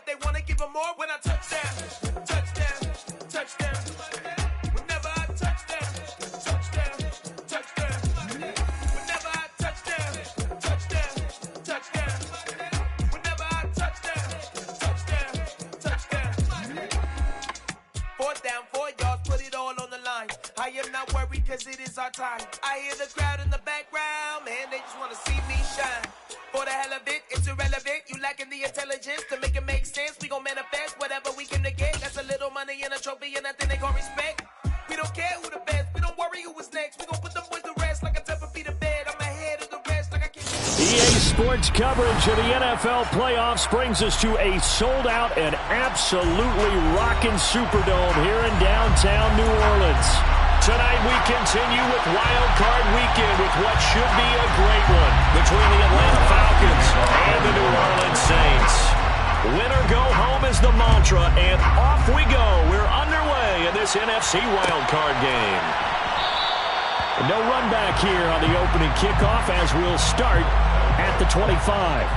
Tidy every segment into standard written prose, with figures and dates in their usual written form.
if they want to give them more when I touch down. Touchdown, touchdown. Whenever I touch down, touchdown, touchdown. Whenever I touch down, touchdown, touchdown. Whenever I touch down, touchdown, touchdown. 4th down, 4 yards, put it all on the line. I am not worried because it is our time. I hear the crowd in the background, man, they just want to see me shine. For the hell of it, it's irrelevant. You lacking the intelligence to make it make sense. We gon' manifest whatever we came to get. That's a little money and a trophy and nothing they gon' respect. We don't care who the best. We don't worry who is next. We gon' put them boys to rest like a temper feet of bed. I'm ahead of the rest like I can't. EA Sports coverage of the NFL playoffs brings us to a sold-out and absolutely rockin' Superdome here in downtown New Orleans. Tonight we continue with Wild Card Weekend with what should be a great one between the Atlanta Falcons and the New Orleans Saints. Win or go home is the mantra, and off we go. We're underway in this NFC Wild Card game. No run back here on the opening kickoff as we'll start at the 25.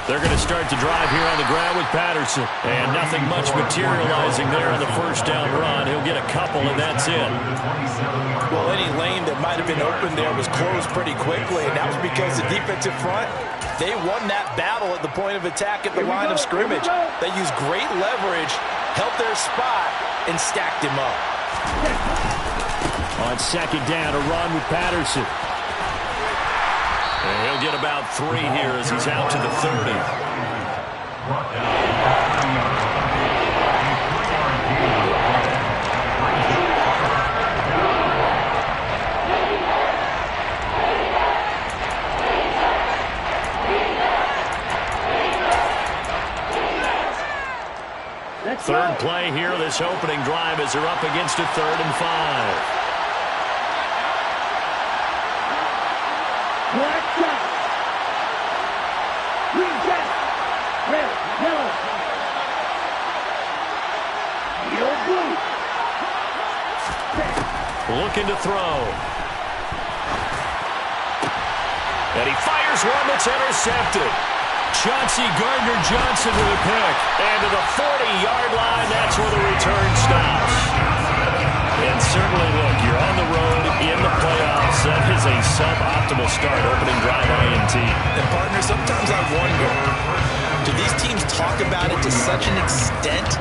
They're going to start to drive here on the ground with Patterson. And nothing much materializing there on the first down run. He'll get a couple, and that's it. Well, any lane that might have been open there was closed pretty quickly, and that was because the defensive front, they won that battle at the point of attack at the line of scrimmage. They used great leverage, held their spot, and stacked him up. On second down, a run with Patterson. And he'll get about 3 here as he's out to the 30. Third play here, this opening drive as they're up against a 3rd and 5. Looking to throw. And he fires one that's intercepted. Chauncey Gardner-Johnson with a pick. And to the 40-yard line, that's where the return stops. And certainly, look, you're on the road in the playoffs. That is a suboptimal start, opening drive INT. And, partner, sometimes I wonder, do these teams talk about it to such an extent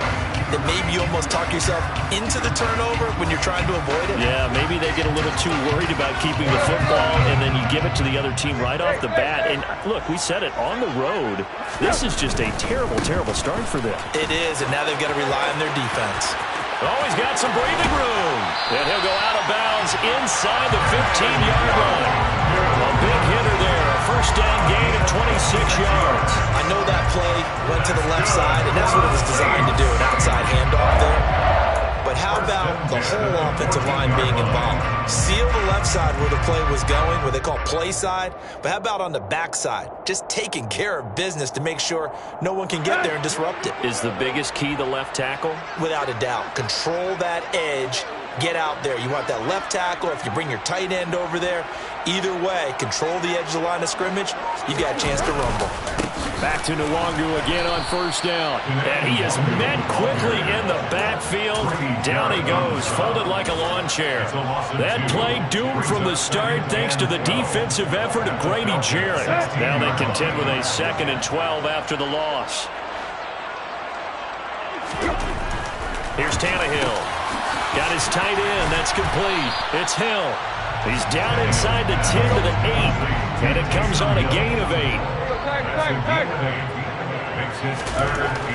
that maybe you almost talk yourself into the turnover when you're trying to avoid it? Yeah, maybe they get a little too worried about keeping the football, and then you give it to the other team right off the bat. And, look, we said it, on the road, this is just a terrible, terrible start for them. It is, and now they've got to rely on their defense. Oh, he's got some breathing room. And he'll go out of bounds inside the 15-yard line. A big hitter there the whole offensive line being involved. Seal the left side where the play was going, where they call play side. But how about on the back side? Just taking care of business to make sure no one can get there and disrupt it. Is the biggest key the left tackle? Without a doubt. Control that edge. Get out there. You want that left tackle. If you bring your tight end over there, either way, control the edge of the line of scrimmage, you got a chance to rumble. Back to Nwangu again on first down. And he is met quickly in the backfield. Down he goes, folded like a lawn chair. That play doomed from the start thanks to the defensive effort of Grady Jarrett. Now they contend with a 2nd and 12 after the loss. Here's Tannehill. Got his tight end. That's complete. It's Hill. He's down inside the 10 to the 8. And it comes on a gain of 8.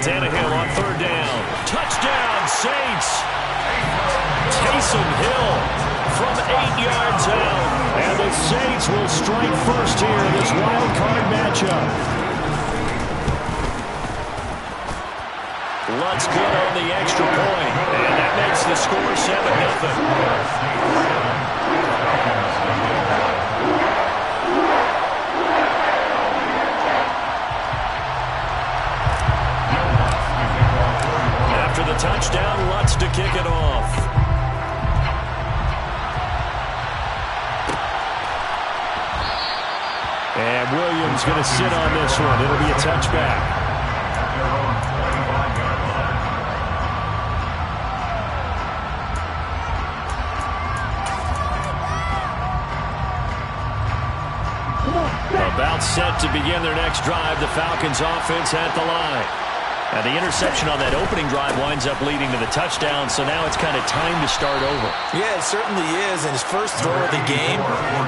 Tannehill on 3rd down. Touchdown, Saints. Taysom Hill from 8 yards out. And the Saints will strike first here in this wild card matchup. Lutt's good on the extra point, and that makes the score 7-0. After the touchdown, Lutz to kick it off. And Williams going to sit on this one. It'll be a touchback. About set to begin their next drive, the Falcons offense at the line. And the interception on that opening drive winds up leading to the touchdown, so now it's kind of time to start over. Yeah, it certainly is, and his first throw of the game.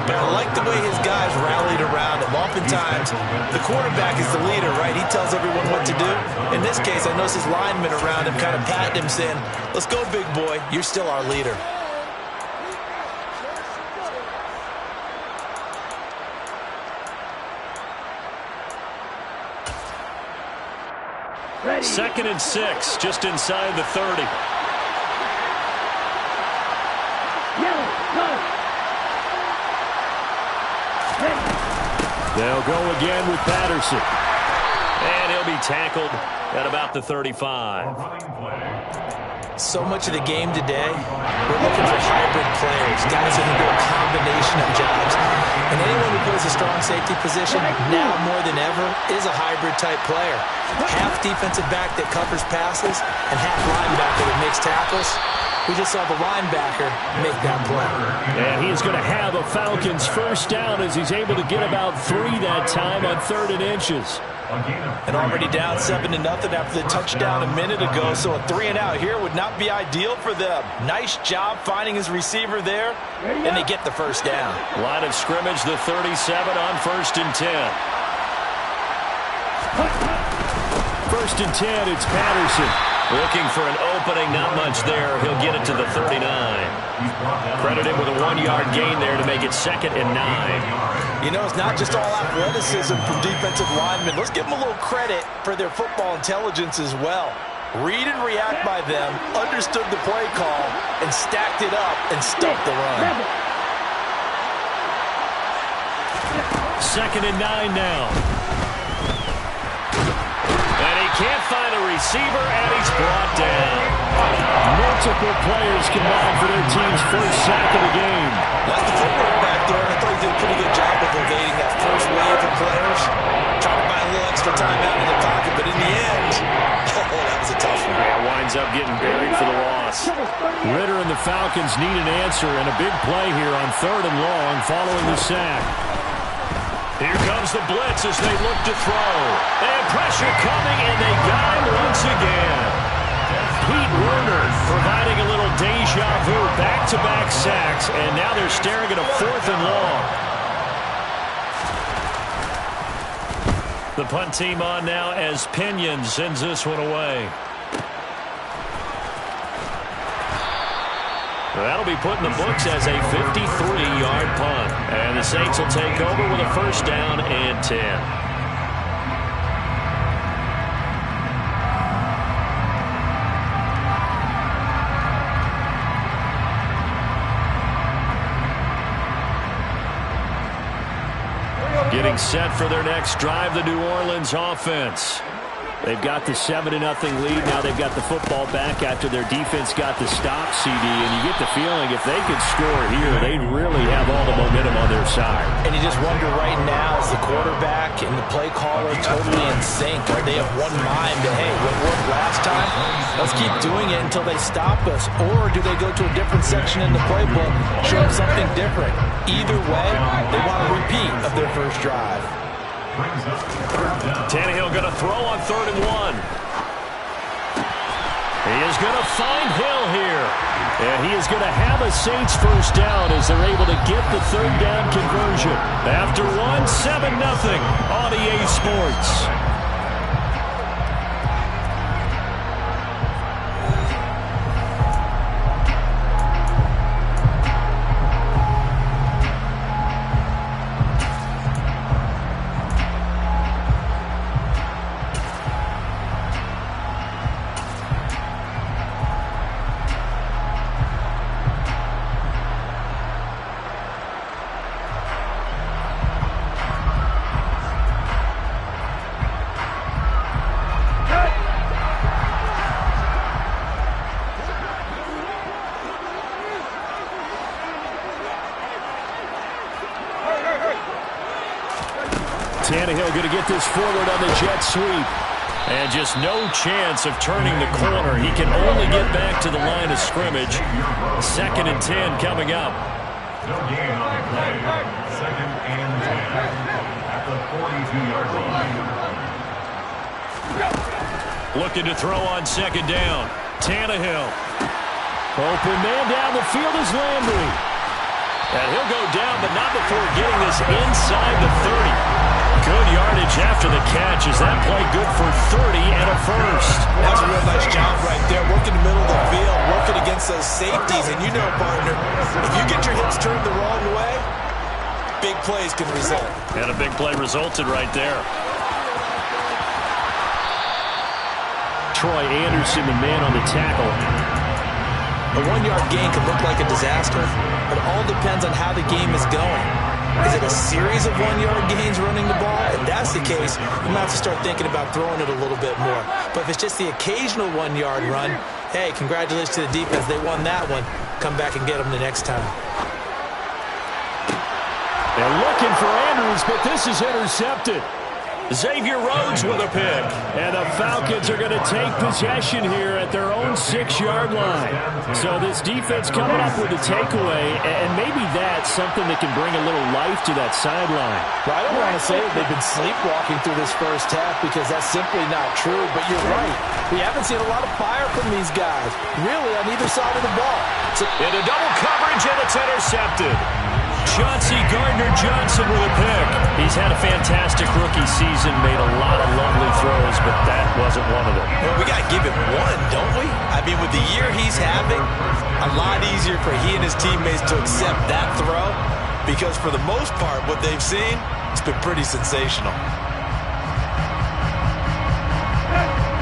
But I like the way his guys rallied around him. Oftentimes, the quarterback is the leader, right? He tells everyone what to do. In this case, I noticed his linemen around him kind of patting him, saying, "Let's go, big boy. You're still our leader." Ready. 2nd and 6, just inside the 30. Yellow, go. They'll go again with Patterson. And he'll be tackled at about the 35. So much of the game today, we're looking for hybrid players, guys who can do a combination of jobs. And anyone who plays a strong safety position, now more than ever, is a hybrid-type player. Half defensive back that covers passes and half linebacker that makes tackles. We just saw the linebacker make that play. And he is going to have a Falcons first down as he's able to get about 3 that time on 3rd and inches. And already down 7-0 after the touchdown a minute ago, so a 3 and out here would not be ideal for them. Nice job finding his receiver there, and they get the first down. Line of scrimmage, the 37 on 1st and 10. 1st and 10, it's Patterson. Looking for an opening, not much there. He'll get it to the 39. Credit him with a 1-yard gain there to make it 2nd and 9. You know, it's not just all athleticism from defensive linemen. Let's give them a little credit for their football intelligence as well. Read and react by them, understood the play call, and stacked it up and stuffed the run. 2nd and 9 now. And he can't find a receiver, and he's brought down. Multiple players combined for their team's first sack of the game. Like the footwork back there, I thought he did a pretty good job of evading that first wave of players. Trying to buy a little extra time out in the pocket, but in the end, that was a tough one. Yeah, winds up getting buried for the loss. Ritter and the Falcons need an answer, and a big play here on 3rd and long following the sack. Here comes the blitz as they look to throw. And pressure coming, and they got him once again. Pete Werner providing a little deja vu, back-to-back sacks, and now they're staring at a 4th and long. The punt team on now as Pinion sends this one away. That'll be put in the books as a 53-yard punt. And the Saints will take over with a 1st down and 10. Getting set for their next drive, the New Orleans offense. They've got the 7-0 lead. Now they've got the football back after their defense got the stop, CD. And you get the feeling if they could score here, they'd really have all the momentum on their side. And you just wonder right now, is the quarterback and the play caller totally in sync? Are they of one mind that, hey, what worked last time, let's keep doing it until they stop us? Or do they go to a different section in the playbook, show them something different? Either way, they want a repeat of their first drive. Tannehill going to throw on 3rd and 1. He is going to find Hill here. And he is going to have a Saints first down as they're able to get the 3rd down conversion. After 7-0 on EA Sports. Tannehill going to get this forward on the jet sweep. And just no chance of turning the corner. He can only get back to the line of scrimmage. 2nd and 10 coming up. No gain on the play. 2nd and 10 at the 42-yard line. Looking to throw on 2nd down. Tannehill. Open man down the field is Landry. And he'll go down, but not before getting this inside the 30. Good yardage after the catch. Is that play good for 30 and a first? That's a real nice job right there. Working the middle of the field, working against those safeties. And you know, partner, if you get your hips turned the wrong way, big plays can result. And a big play resulted right there. Troy Anderson, the man on the tackle. A 1-yard gain could look like a disaster, but it all depends on how the game is going. Is it a series of 1-yard gains running the ball? If that's the case, you might have to start thinking about throwing it a little bit more. But if it's just the occasional 1-yard run, hey, congratulations to the defense. They won that one. Come back and get them the next time. They're looking for Andrews, but this is intercepted. Xavier Rhodes with a pick. And the Falcons are going to take possession here at their own 6-yard line. So this defense coming up with a takeaway, and maybe that's something that can bring a little life to that sideline. Well, I don't want to say that they've been sleepwalking through this first half because that's simply not true, but you're right. We haven't seen a lot of fire from these guys, really, on either side of the ball. Into double coverage, and it's intercepted. Chauncey Gardner-Johnson with a pick. He's had a fantastic rookie season, made a lot of lovely throws, but that wasn't one of them. Well, we got to give it one, don't we? I mean, with the year he's having, a lot easier for he and his teammates to accept that throw because for the most part, what they've seen, it's been pretty sensational.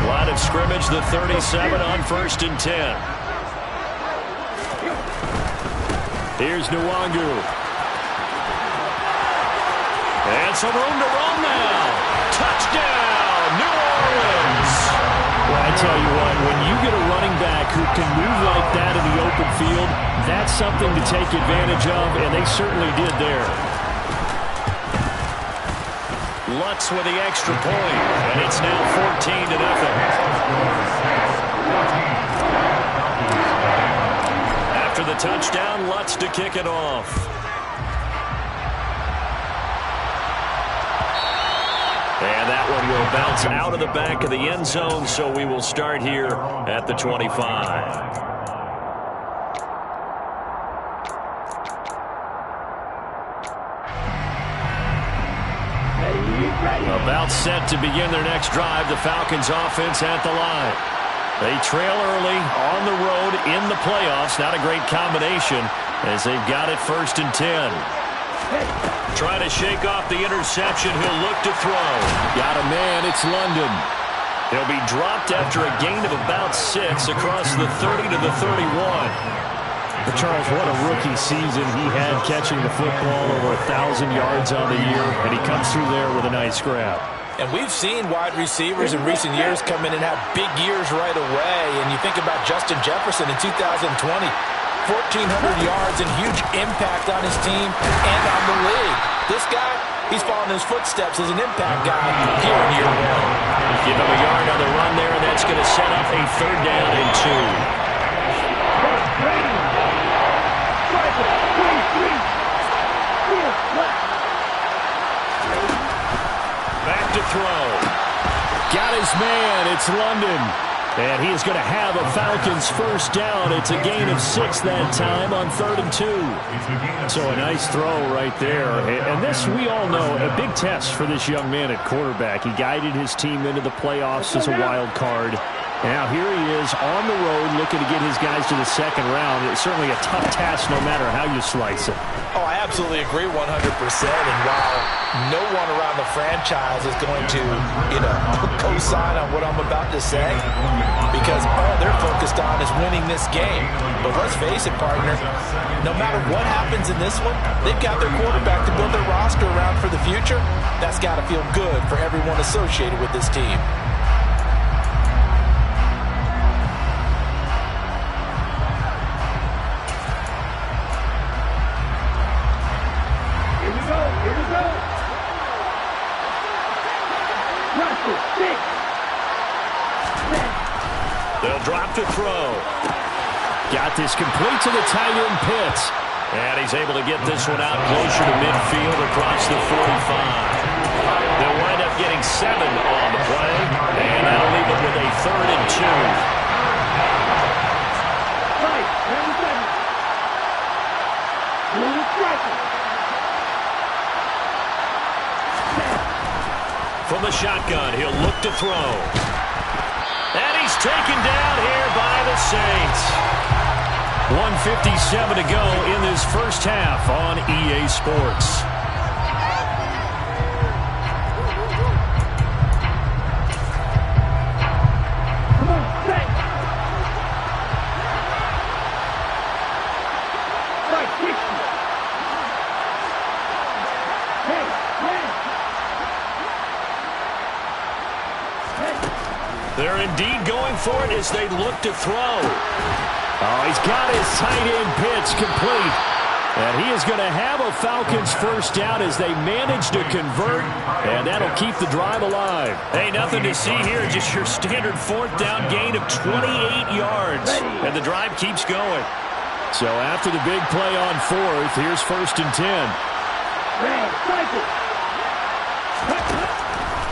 Line of scrimmage, the 37 on 1st and 10. Here's Nwangu. And some room to run now. Touchdown, New Orleans. Well, I tell you what, when you get a running back who can move like that in the open field, that's something to take advantage of, and they certainly did there. Lutz with the extra point, and it's now 14-0. After the touchdown, Lutz to kick it off. And that one will bounce out of the back of the end zone, so we will start here at the 25. About set to begin their next drive, the Falcons offense at the line. They trail early on the road in the playoffs. Not a great combination as they've got it 1st and 10. Trying to shake off the interception. He'll look to throw. Got a man. It's London. He'll be dropped after a gain of about 6 across the 30 to the 31. Charles, what a rookie season he had catching the football, over 1,000 yards on the year, and he comes through there with a nice grab. And we've seen wide receivers in recent years come in and have big years right away. And you think about Justin Jefferson in 2020, 1,400 yards and huge impact on his team and on the league. This guy, he's following his footsteps as an impact guy here in year one. Give him a yard on the run there, and that's going to set up a 3rd down and 2. Back to throw. Got his man. It's London. And he is going to have a Falcons 1st down. It's a gain of 6 that time on 3rd and 2. So a nice throw right there. And this, we all know, a big test for this young man at quarterback. He guided his team into the playoffs as a wild card. Now here he is on the road looking to get his guys to the 2nd round. It's certainly a tough task no matter how you slice it. Oh, I absolutely agree 100%. And while no one around the franchise is going to, co-sign on what I'm about to say, because all they're focused on is winning this game. But let's face it, partner, no matter what happens in this one, they've got their quarterback to build their roster around for the future. That's got to feel good for everyone associated with this team. They'll drop to throw. Got this complete to the tight end Pitts. And he's able to get this one out closer to midfield across the 45. They'll wind up getting 7 on the play. And that'll leave it with a 3rd and 2. From the shotgun, he'll look to throw. And he's taken down here by the Saints. 1:57 to go in this 1st half on EA Sports. They're indeed going for it as they look to throw. Oh, he's got his tight end Pitts complete. And he is going to have a Falcons 1st down as they manage to convert. And that'll keep the drive alive. Hey, nothing to see here. Just your standard 4th down gain of 28 yards. And the drive keeps going. So after the big play on 4th, here's 1st and 10.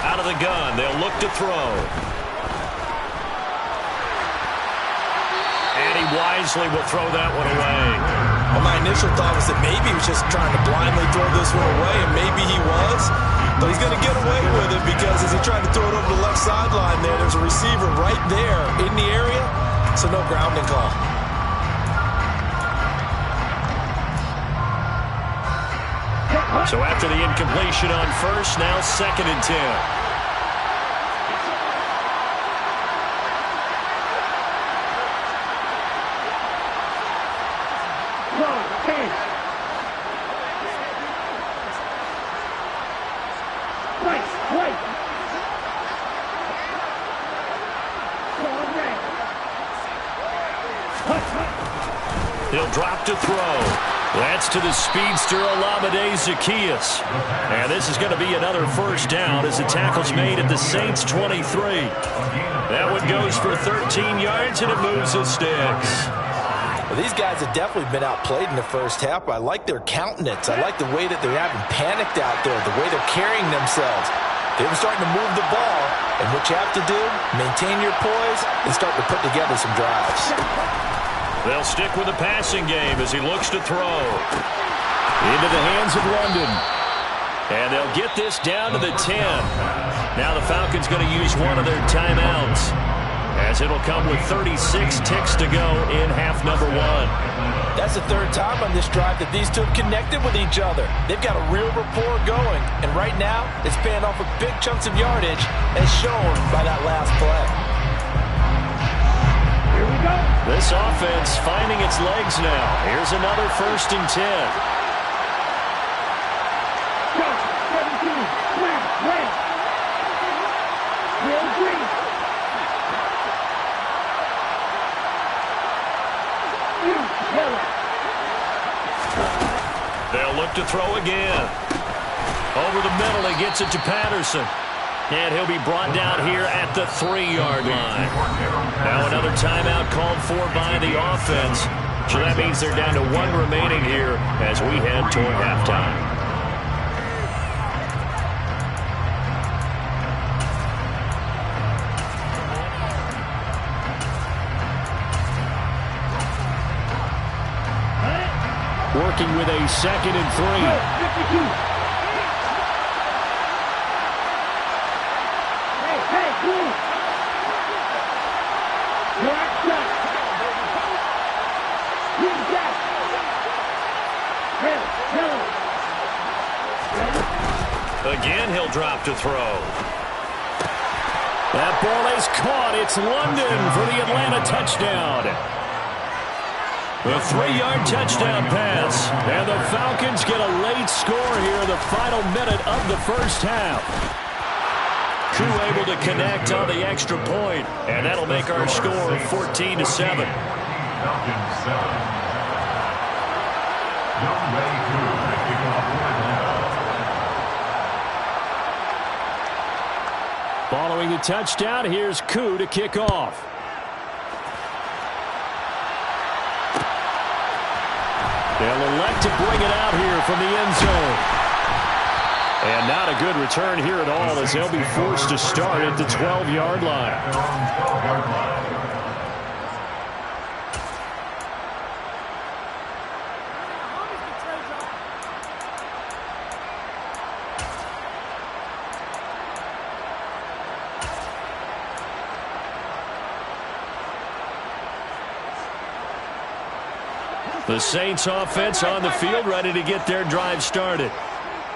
Out of the gun, they'll look to throw. And he wisely will throw that one away. Well, my initial thought was that maybe he was just trying to blindly throw this one away, and maybe he was. But he's going to get away with it because as he tried to throw it over the left sideline there's a receiver right there in the area, so no grounding call. So after the incompletion on 1st, now 2nd and 10. He'll drop to throw. That's to the speedster Olamide Zaccheaus. And this is going to be another 1st down as the tackle's made at the Saints 23. That one goes for 13 yards and it moves the sticks. Well, these guys have definitely been outplayed in the 1st half. I like their countenance. I like the way that they're having panicked out there, the way they're carrying themselves. They're starting to move the ball, and what you have to do, maintain your poise and start to put together some drives. They'll stick with the passing game as he looks to throw. Into the hands of London. And they'll get this down to the 10. Now the Falcons going to use one of their timeouts, as it'll come with 36 ticks to go in half number 1. That's the 3rd time on this drive that these two have connected with each other. They've got a real rapport going, and right now it's paying off with big chunks of yardage as shown by that last play. Here we go. This offense finding its legs now. Here's another 1st and 10. They'll look to throw again. Over the middle, he gets it to Patterson. And he'll be brought down here at the 3-yard line. Now another timeout called for by the offense. So that means they're down to 1 remaining here as we head toward halftime. Working with a 2nd and 3. Again, he'll drop to throw. That ball is caught. It's London for the Atlanta touchdown. A 3-yard touchdown pass. And the Falcons get a late score here in the final minute of the first half. Crew able to connect on the extra point, and that'll make our score 14-7. Falcons 7. Young Ray Crew, the kickoff for Atlanta. Following the touchdown, here's Koo to kick off. They'll elect to bring it out here from the end zone. And not a good return here at all as they'll be forced to start at the 12-yard line. The Saints offense on the field ready to get their drive started.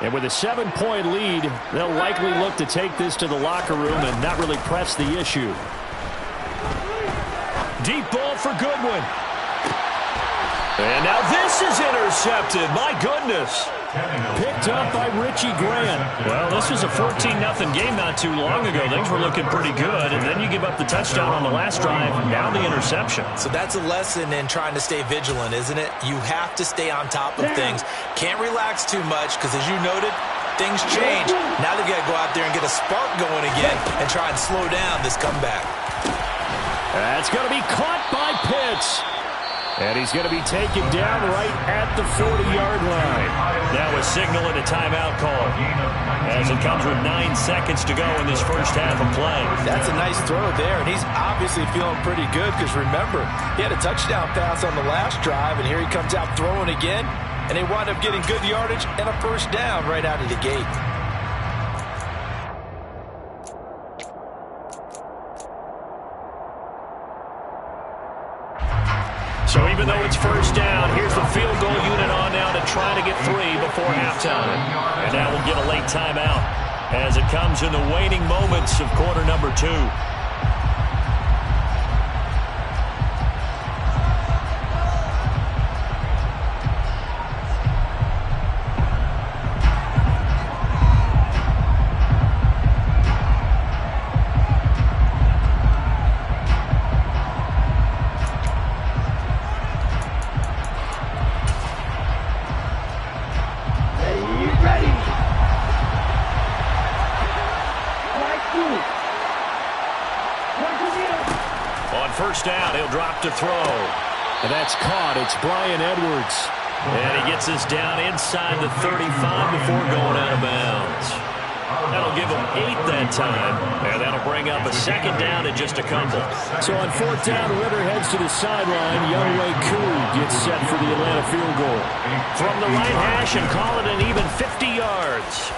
And with a 7-point lead, they'll likely look to take this to the locker room and not really press the issue. Deep ball for Goodwin. And now this is intercepted. My goodness. Picked up by Richie Grant. Well, this was a 14-0 game not too long ago. Things were looking pretty good, and then you give up the touchdown on the last drive, now the interception. So that's a lesson in trying to stay vigilant, isn't it? You have to stay on top of things. Can't relax too much because, as you noted, things change. Now they've got to go out there and get a spark going again and try and slow down this comeback. That's going to be caught by Pitts. And he's going to be taken down right at the 40-yard line. Now a signal and a timeout call as it comes with 9 seconds to go in this first half of play. That's a nice throw there, and he's obviously feeling pretty good because, remember, he had a touchdown pass on the last drive, and here he comes out throwing again, and they wind up getting good yardage and a first down right out of the gate. So even though it's first down, here's the field goal unit on now to try to get 3 before halftime. And now we'll get a late timeout as it comes in the waning moments of quarter number 2. First down, he'll drop to throw. And that's caught. It's Bryan Edwards. And he gets us down inside the 35 before going out of bounds. That'll give him 8 that time. And that'll bring up a second down and just a couple. So on 4th down, Ritter heads to the sideline. Younghoe Koo gets set for the Atlanta field goal. From the right hash and call it an even 50 yards.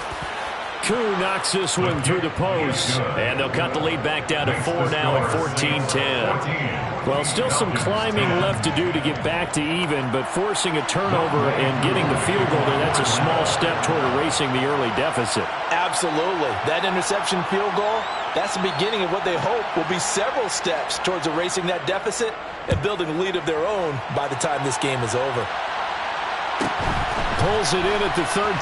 Koo knocks this one through the post. And they'll cut the lead back down to 4 now at 14-10. Well, still some climbing left to do to get back to even, but forcing a turnover and getting the field goal there, that's a small step toward erasing the early deficit. Absolutely. That interception field goal, that's the beginning of what they hope will be several steps towards erasing that deficit and building a lead of their own by the time this game is over. Pulls it in at the 13.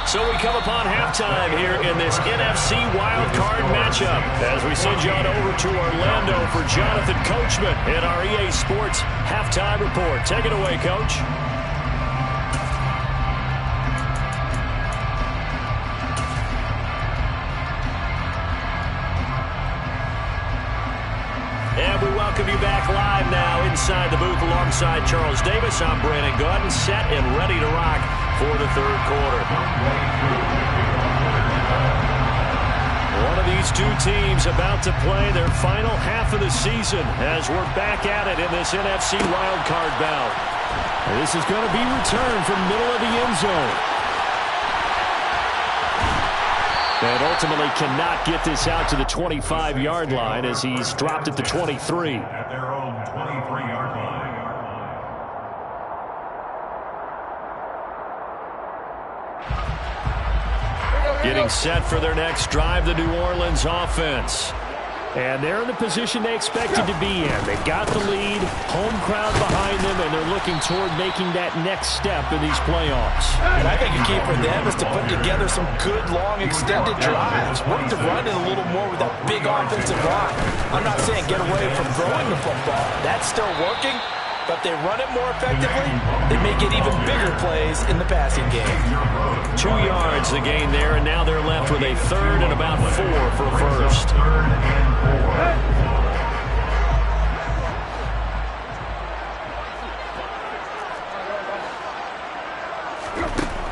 So we come upon halftime here in this NFC wildcard matchup as we send you on over to Orlando for Jonathan Coachman in our EA Sports Halftime Report. Take it away, Coach. And we welcome you back live now inside the booth alongside Charles Davis. I'm Brandon Gordon, set and ready to rock for the third quarter. One of these two teams about to play their final half of the season as we're back at it in this NFC wildcard bout. This is going to be returned from middle of the end zone. And ultimately cannot get this out to the 25-yard line as he's dropped at the 23. At their own 23-yard line. Getting set for their next drive, the New Orleans offense. And they're in the position they expected to be in. They've got the lead, home crowd behind them, and they're looking toward making that next step in these playoffs. And I think a key for them is to put together some good, long, extended drives. Work the run in a little more with that big offensive line. I'm not saying get away from throwing the football. That's still working. But if they run it more effectively, they may get even bigger plays in the passing game. 2 yards the gain there, and now they're left with a third and about 4 for a first.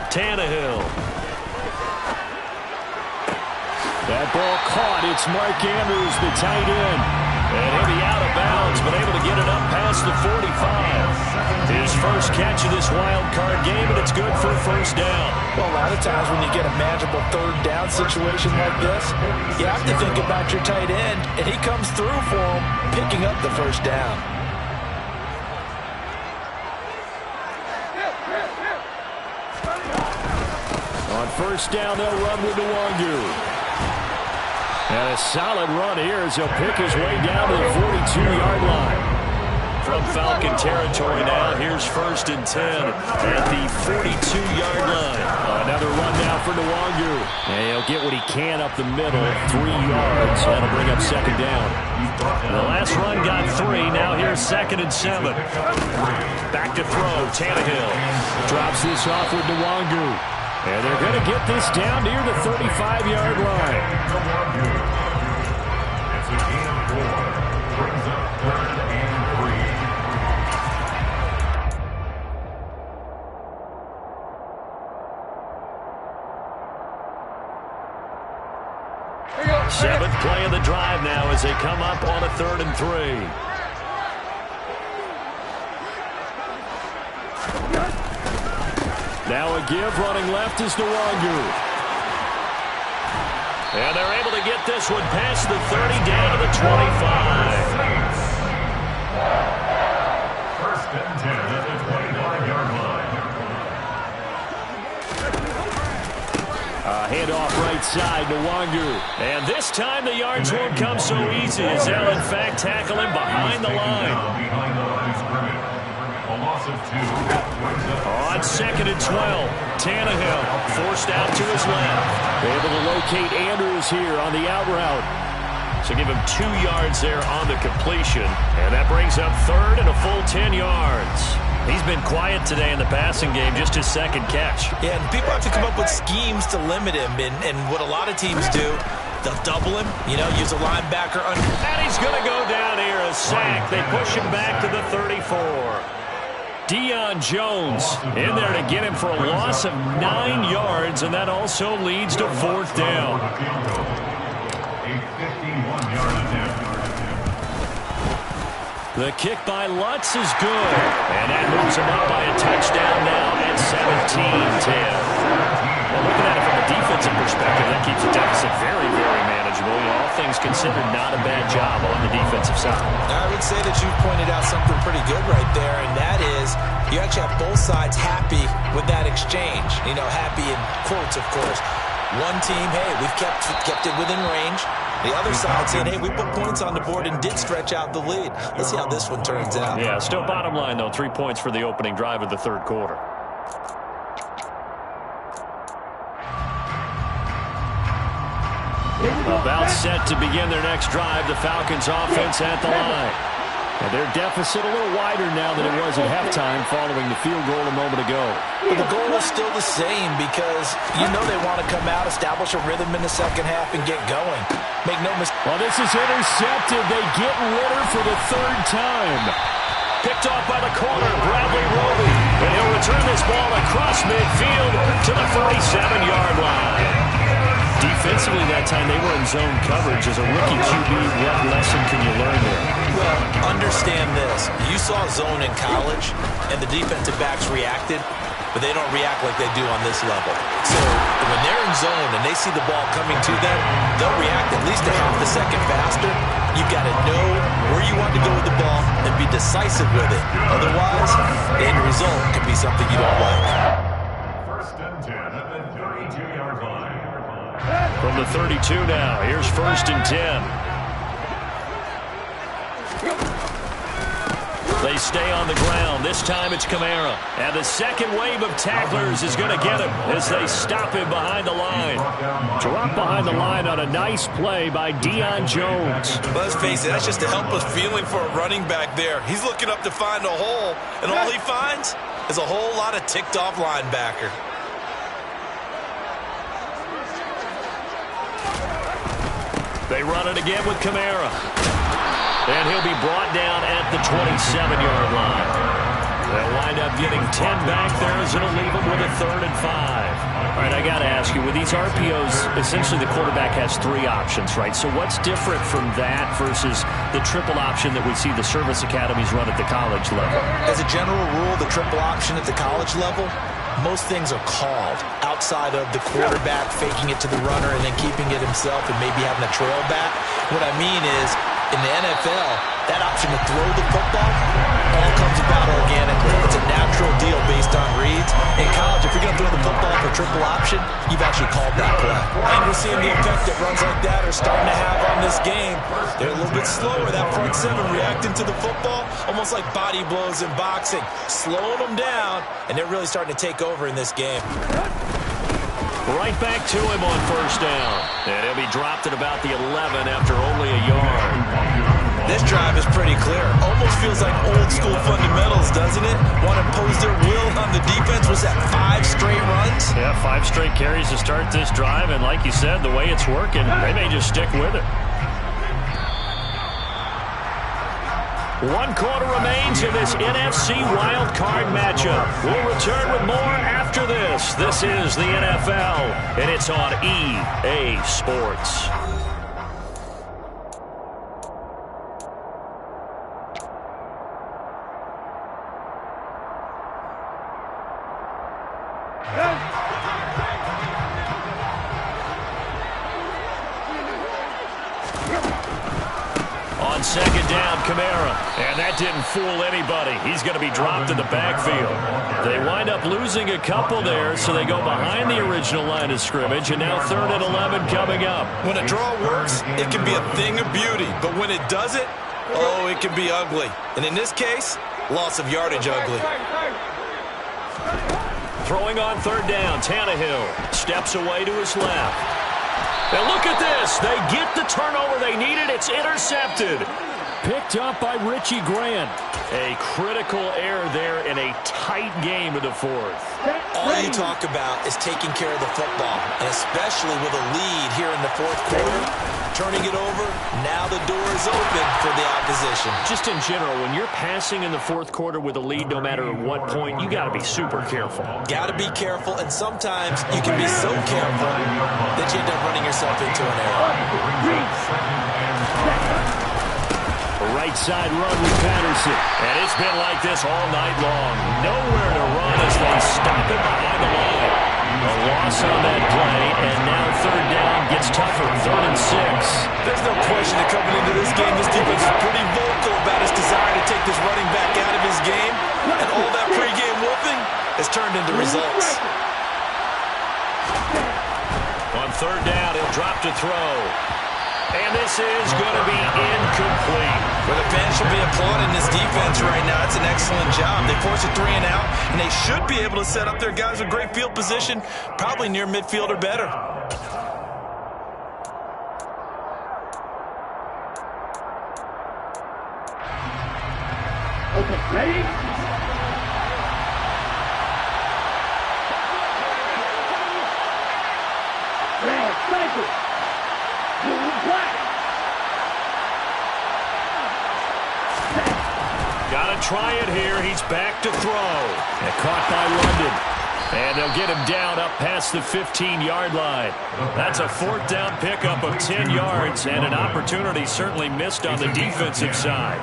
Tannehill. That ball caught. It's Mark Andrews, the tight end. And he'll be out of bounds, but able to get it up past the 45. His first catch of this wild card game, and it's good for a first down. Well, a lot of times when you get a manageable third down situation like this, you have to think about your tight end, and he comes through for him, picking up the first down. On first down, they'll run with Nwangu. And a solid run here as he'll pick his way down to the 42-yard line. From Falcon territory now, here's first and 10 at the 42-yard line. Another run now for Nwangu. And he'll get what he can up the middle, 3 yards. That'll bring up second down. The last run got 3. Now here's second and 7. Back to throw. Tannehill drops this off with Nwangu. And they're going to get this down near the 35-yard line. It's a gain of 4. Brings up third and 3. Seventh play of the drive now as they come up on a 3rd and 3. Now a give, running left is Nwangu. And they're able to get this one past the 30 down to the 25. First and 10 at the 25-yard line. Handoff right side, Nwangu. And this time the yards won't come so easy as they'll in fact tackle him behind the line. Behind the line of scrimmage. A loss of 2. On second and 12, Tannehill forced out to his left. Able to locate Andrews here on the out route. So give him 2 yards there on the completion. And that brings up third and a full 10 yards. He's been quiet today in the passing game, just his second catch. Yeah, and people have to come up with schemes to limit him. And what a lot of teams do, they'll double him, use a linebacker. And he's going to go down here, a sack. They push him back to the 34. Deion Jones in there to get him for a loss of 9 yards, and that also leads to 4th down. A 51-yard attempt. The kick by Lutz is good. And that moves him up by a touchdown now at 17-10. Well, looking at it from a defensive perspective, that keeps the deficit very, very manageable. You know, all things considered, not a bad job on the defensive side. I would say that you pointed out something pretty good right there, and that is you actually have both sides happy with that exchange. You know, happy in quotes, of course. One team, hey, we've kept it within range. The other side saying, hey, we put points on the board and did stretch out the lead. Let's see how this one turns out. Yeah, still bottom line, though, 3 points for the opening drive of the third quarter. About set to begin their next drive, the Falcons offense at the line. And their deficit a little wider now than it was at halftime following the field goal a moment ago. But the goal is still the same because you know they want to come out, establish a rhythm in the second half, and get going. Make no mistake. Well, this is intercepted. They get Ritter for the third time. Picked off by the corner, Bradley Roby. And he'll return this ball across midfield to the 47-yard line. Defensively that time, they were in zone coverage. As a rookie QB, what lesson can you learn there? Well, understand this. You saw zone in college, and the defensive backs reacted, but they don't react like they do on this level. So when they're in zone and they see the ball coming to them, they'll react at least a half a second faster. You've got to know where you want to go with the ball and be decisive with it. Otherwise, the end result could be something you don't like. First and 10 at the 32-yard line. From the 32 now, here's first and 10. They stay on the ground. This time it's Kamara. And the second wave of tacklers is going to get him as they stop him behind the line. Drop behind the line on a nice play by Deion Jones. Let's face it, that's just a helpless feeling for a running back there. He's looking up to find a hole, and all he finds is a whole lot of ticked-off linebacker. They run it again with Kamara. And he'll be brought down at the 27-yard line. They'll wind up getting 10 back there as it'll leave them with a 3rd and 5. All right, I got to ask you, with these RPOs, essentially the quarterback has 3 options, right? So what's different from that versus the triple option that we see the service academies run at the college level? As a general rule, the triple option at the college level, most things are called outside of the quarterback faking it to the runner and then keeping it himself and maybe having a trail back. What I mean is, in the NFL, that option to throw the football all comes about organically. It's a natural deal based on reads. In college, if you're going to throw the football for triple option, you've actually called that play. And we're seeing the effect that runs like that are starting to have on this game. They're a little bit slower. That front seven reacting to the football, almost like body blows in boxing, slowing them down, and they're really starting to take over in this game. Right back to him on first down. And he'll be dropped at about the 11 after only a yard. This drive is pretty clear. Almost feels like old school fundamentals, doesn't it? Want to impose their will on the defense. Was that 5 straight runs? Yeah, 5 straight carries to start this drive. And like you said, the way it's working, they may just stick with it. 1 quarter remains in this NFC wildcard matchup. We'll return with more after this. This is the NFL, and it's on EA Sports. On second down, Kamara. And that didn't fool anybody. He's going to be dropped in the backfield. They wind up losing a couple there, so they go behind the original line of scrimmage, and now 3rd and 11 coming up. When a draw works, it can be a thing of beauty. But when it doesn't, oh, it can be ugly. And in this case, loss of yardage ugly. Throwing on 3rd down, Tannehill steps away to his left. And look at this. They get the turnover they needed. It's intercepted. Picked up by Richie Grant. A critical error there in a tight game of the 4th. All you talk about is taking care of the football, and especially with a lead here in the 4th quarter, turning it over, now the door is open for the opposition. Just in general, when you're passing in the 4th quarter with a lead, no matter at what point, you got to be super careful. Got to be careful, and sometimes you can be so careful that you end up running yourself into an error. A right side run with Patterson. And it's been like this all night long. Nowhere to run as they stop it behind the line. A loss on that play, and now third down gets tougher. 3rd and 6. There's no question that coming into this game, this defense is pretty vocal about its desire to take this running back out of his game. And all that pregame whooping has turned into results. On 3rd down, he'll drop to throw. And this is going to be incomplete. Well, the fans should be applauding this defense right now. It's an excellent job. They force a 3 and out, and they should be able to set up their guys with great field position, probably near midfield or better. Okay, ready? Red, cycle. Got to try it here. He's back to throw. And caught by London. And they'll get him down up past the 15-yard line. That's a 4th down pickup of 10 yards and an opportunity certainly missed on the defensive side.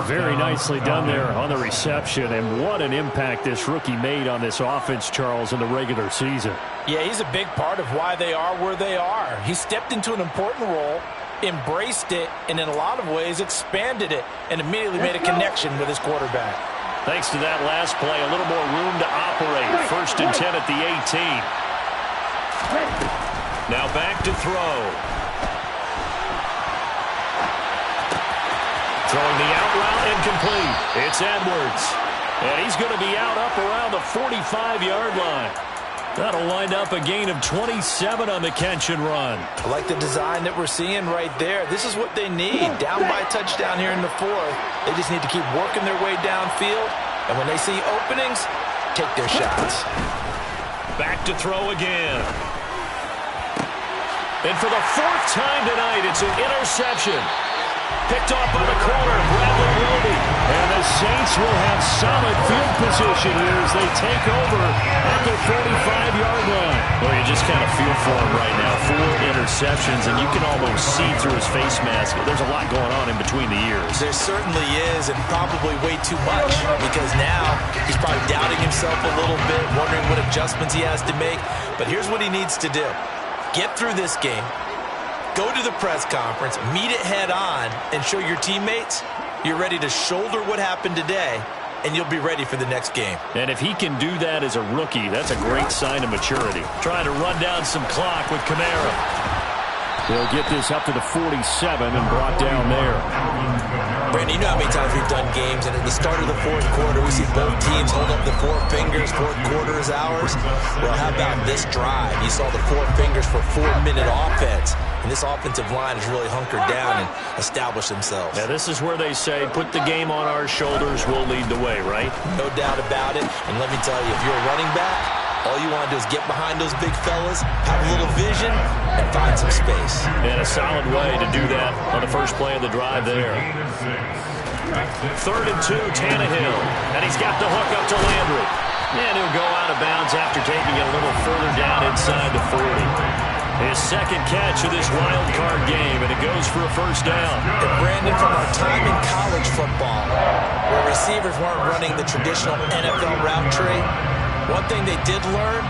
Very nicely done there on the reception, and what an impact this rookie made on this offense, Charles, in the regular season. Yeah, he's a big part of why they are where they are. He stepped into an important role, embraced it, and in a lot of ways expanded it, and immediately made a connection with his quarterback. Thanks to that last play, a little more room to operate. 1st and 10 at the 18. Now back to throw. Throwing the out route incomplete. It's Edwards. And he's going to be out up around the 45-yard line. That'll wind up a gain of 27 on the catch and run. I like the design that we're seeing right there. This is what they need. Down by a touchdown here in the 4th. They just need to keep working their way downfield. And when they see openings, take their shots. Back to throw again. And for the 4th time tonight, it's an interception. Picked off by the corner, Bradley Roby. And the Saints will have solid field position here as they take over at the 45-yard line. Well, you just kind of feel for him right now. 4 interceptions, and you can almost see through his face mask. There's a lot going on in between the ears. There certainly is, and probably way too much, because now he's probably doubting himself a little bit, wondering what adjustments he has to make. But here's what he needs to do. Get through this game. Go to the press conference, meet it head on, and show your teammates you're ready to shoulder what happened today, and you'll be ready for the next game. And if he can do that as a rookie, that's a great sign of maturity. Trying to run down some clock with Kamara. They'll get this up to the 47 and brought down there. Brandon, you know how many times we've done games, and at the start of the 4th quarter, we see both teams hold up the 4 fingers, 4th quarter is ours. Well, how about this drive? You saw the 4 fingers for 4-minute offense, and this offensive line has really hunkered down and established themselves. Now, this is where they say, put the game on our shoulders, we'll lead the way, right? No doubt about it, and let me tell you, if you're a running back, all you want to do is get behind those big fellas, have a little vision, and find some space. And a solid way to do that on the first play of the drive there. 3rd and 2, Tannehill. And he's got the hook up to Landry. And he'll go out of bounds after taking it a little further down inside the 40. His 2nd catch of this wild card game, and it goes for a 1st down. And Brandon, from our time in college football, where receivers weren't running the traditional NFL route tree, one thing they did learn,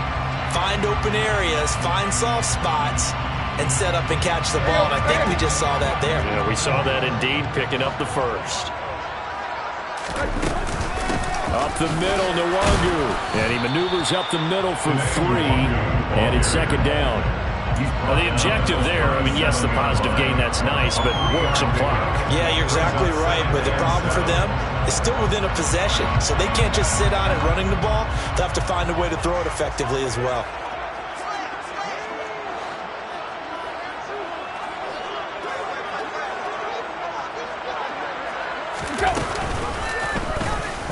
find open areas, find soft spots, and set up and catch the ball. And I think we just saw that there. Yeah, we saw that indeed, picking up the 1st. Up the middle, Nwangu. And he maneuvers up the middle for 3, and it's 2nd down. Well, the objective there, I mean, yes, the positive gain, that's nice, but work some clock. Yeah, you're exactly right, but the problem for them is still within a possession, so they can't just sit on it running the ball. They'll have to find a way to throw it effectively as well.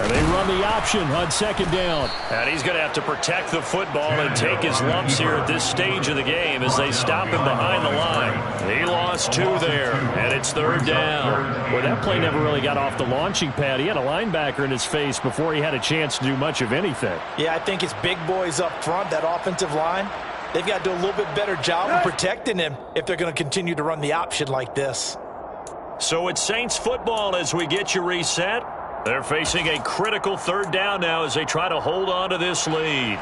And they run the option on 2nd down. And he's going to have to protect the football and take his lumps here at this stage of the game as they stop him behind the line. He lost 2 there, and it's 3rd down. Well, that play never really got off the launching pad. He had a linebacker in his face before he had a chance to do much of anything. Yeah, I think it's big boys up front, that offensive line. They've got to do a little bit better job of protecting him if they're going to continue to run the option like this. So it's Saints football as we get you reset. They're facing a critical third down now as they try to hold on to this lead.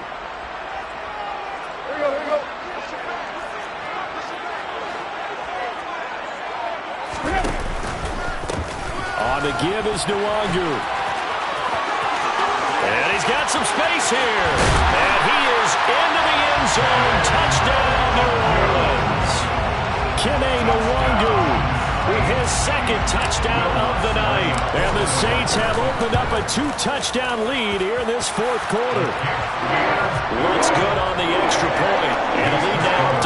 On the give is Nwangu. And he's got some space here. And he is into the end zone. Touchdown, New Orleans. Kene Nwangu with his second touchdown of the night. And the Saints have opened up a 2-touchdown lead here in this fourth quarter. Looks good on the extra point. And a lead now.